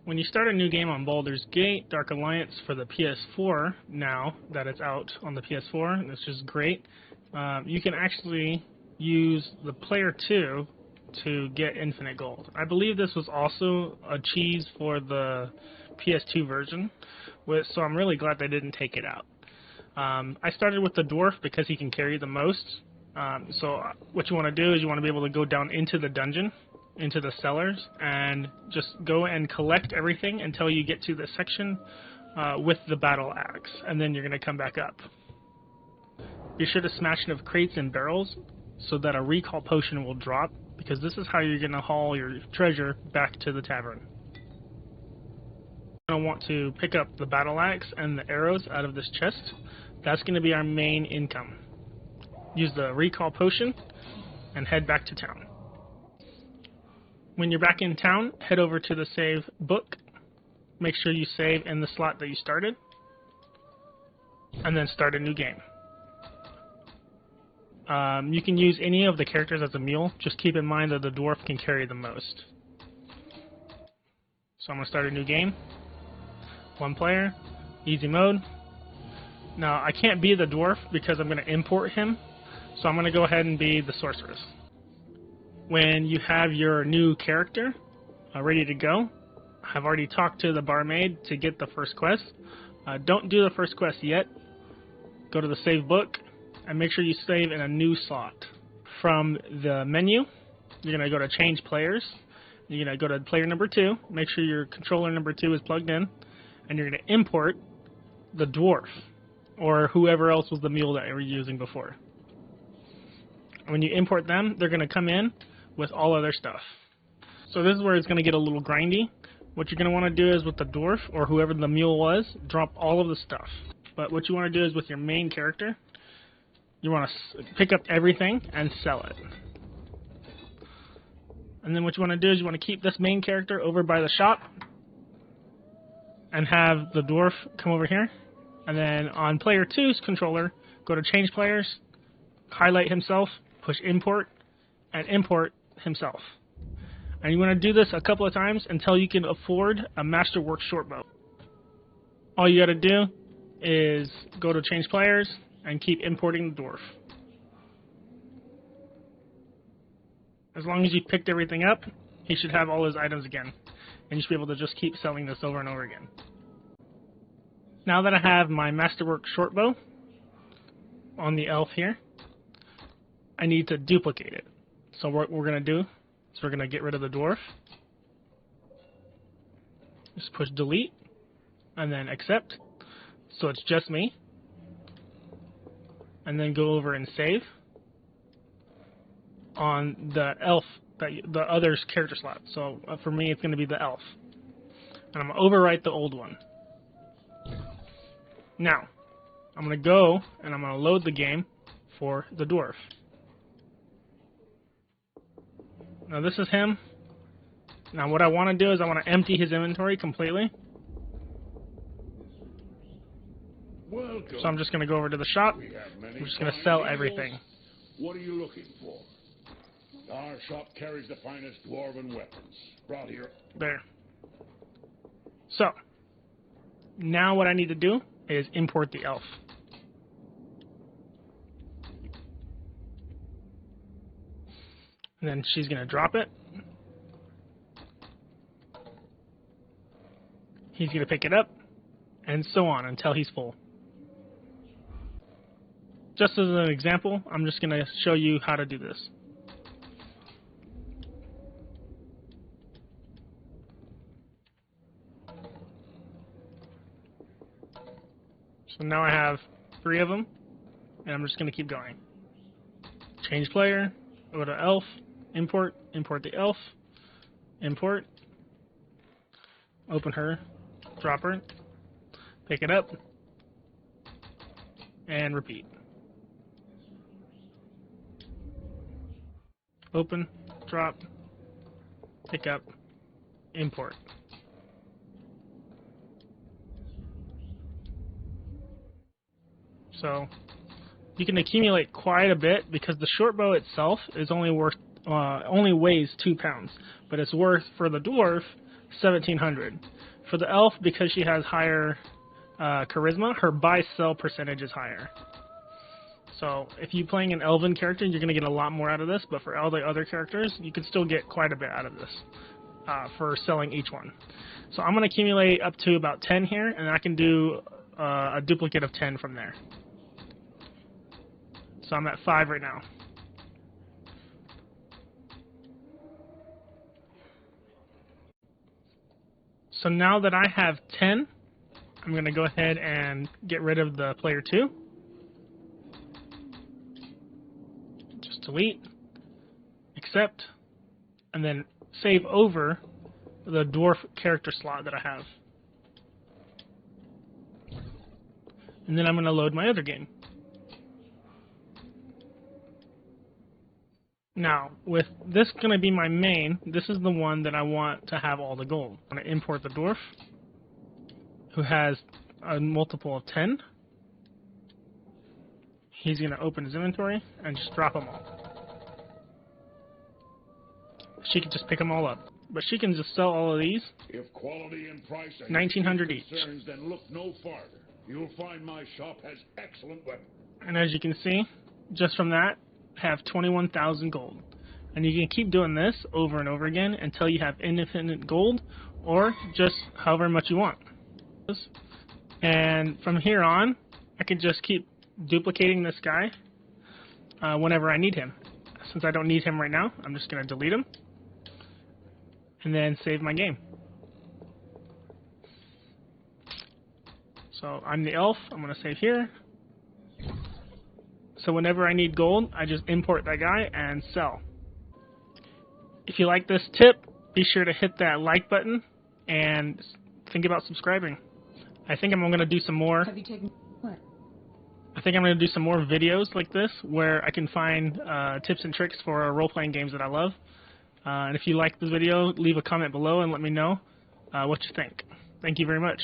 When you start a new game on Baldur's Gate Dark Alliance for the PS4, now that it's out on the PS4, this is great, you can actually use the Player 2 to get infinite gold. I believe this was also a cheese for the PS2 version, so I'm really glad they didn't take it out. I started with the dwarf because he can carry the most. So what you want to do is you want to be able to go down into the dungeon, into the cellars, and just go and collect everything until you get to the section with the battle axe, and then you're going to come back up. Be sure to smash enough crates and barrels so that a recall potion will drop, because this is how you're going to haul your treasure back to the tavern. You're going to want to pick up the battle axe and the arrows out of this chest. That's going to be our main income. Use the recall potion and head back to town. When you're back in town, head over to the save book. Make sure you save in the slot that you started, and then start a new game. You can use any of the characters as a mule. Just keep in mind that the dwarf can carry the most. So I'm going to start a new game. 1 player, easy mode. Now I can't be the dwarf because I'm going to import him, so I'm going to go ahead and be the sorceress. When you have your new character ready to go, I've already talked to the barmaid to get the first quest. Don't do the first quest yet. Go to the save book and make sure you save in a new slot. From the menu, you're going to go to change players. You're going to go to player number 2. Make sure your controller number 2 is plugged in, and you're going to import the dwarf or whoever else was the mule that you were using before. When you import them, they're going to come in with all of their stuff. So this is where it's going to get a little grindy. What you're going to want to do is with the dwarf or whoever the mule was, drop all of the stuff. But what you want to do is with your main character, you want to pick up everything and sell it. And then what you want to do is you want to keep this main character over by the shop and have the dwarf come over here. And then on player 2's controller, go to change players, highlight himself, push import, and import himself. And you want to do this a couple of times until you can afford a Masterwork shortbow. All you got to do is go to change players and keep importing the dwarf. As long as you picked everything up, he should have all his items again, and you should be able to just keep selling this over and over again. Now that I have my Masterwork shortbow on the elf here, I need to duplicate it. So what we're going to do is we're going to get rid of the dwarf. Just push delete and then accept. So it's just me. And then go over and save on the elf, the other's character slot. So for me, it's going to be the elf. And I'm going to overwrite the old one. Now, I'm going to go and I'm going to load the game for the dwarf. Now this is him. Now what I want to do is I want to empty his inventory completely. Welcome. So I'm just going to go over to the shop. I'm just going to sell everything. What are you looking for? Our shop carries the finest dwarven weapons. Brought here. There. So, now what I need to do is import the elf. And then she's going to drop it. He's going to pick it up, and so on until he's full. Just as an example, I'm just going to show you how to do this. So now I have 3 of them, and I'm just going to keep going. Change player, go to elf, import the elf, import, open her, drop her, pick it up, and repeat. Open, drop, pick up, import. So you can accumulate quite a bit because the short bow itself is only weighs 2 pounds, but it's worth for the dwarf 1,700. For the elf, because she has higher charisma, her buy-sell percentage is higher. So if you're playing an elven character, you're going to get a lot more out of this, but for all the other characters, you can still get quite a bit out of this for selling each one. So I'm going to accumulate up to about 10 here, and I can do a duplicate of 10 from there. So I'm at 5 right now. So now that I have 10, I'm going to go ahead and get rid of the player 2. Just delete, accept, and then save over the dwarf character slot that I have. And then I'm going to load my other game. Now, with this going to be my main, this is the one that I want to have all the gold. I'm going to import the dwarf, who has a multiple of 10. He's going to open his inventory and just drop them all. She can just pick them all up. But she can just sell all of these. If quality and price are 1,900 each. Concerns, then look no farther. You'll find my shop has excellent weapons. And as you can see, just from that, have 21,000 gold. And you can keep doing this over and over again until you have infinite gold, or just however much you want. And from here on, I can just keep duplicating this guy whenever I need him. Since I don't need him right now, I'm just going to delete him and then save my game. So I'm the elf. I'm going to save here. So whenever I need gold, I just import that guy and sell. If you like this tip, be sure to hit that like button and think about subscribing. I think I'm going to do some more. Have you taken what? I think I'm going to do some more videos like this where I can find tips and tricks for role-playing games that I love. And if you like this video, leave a comment below and let me know what you think. Thank you very much.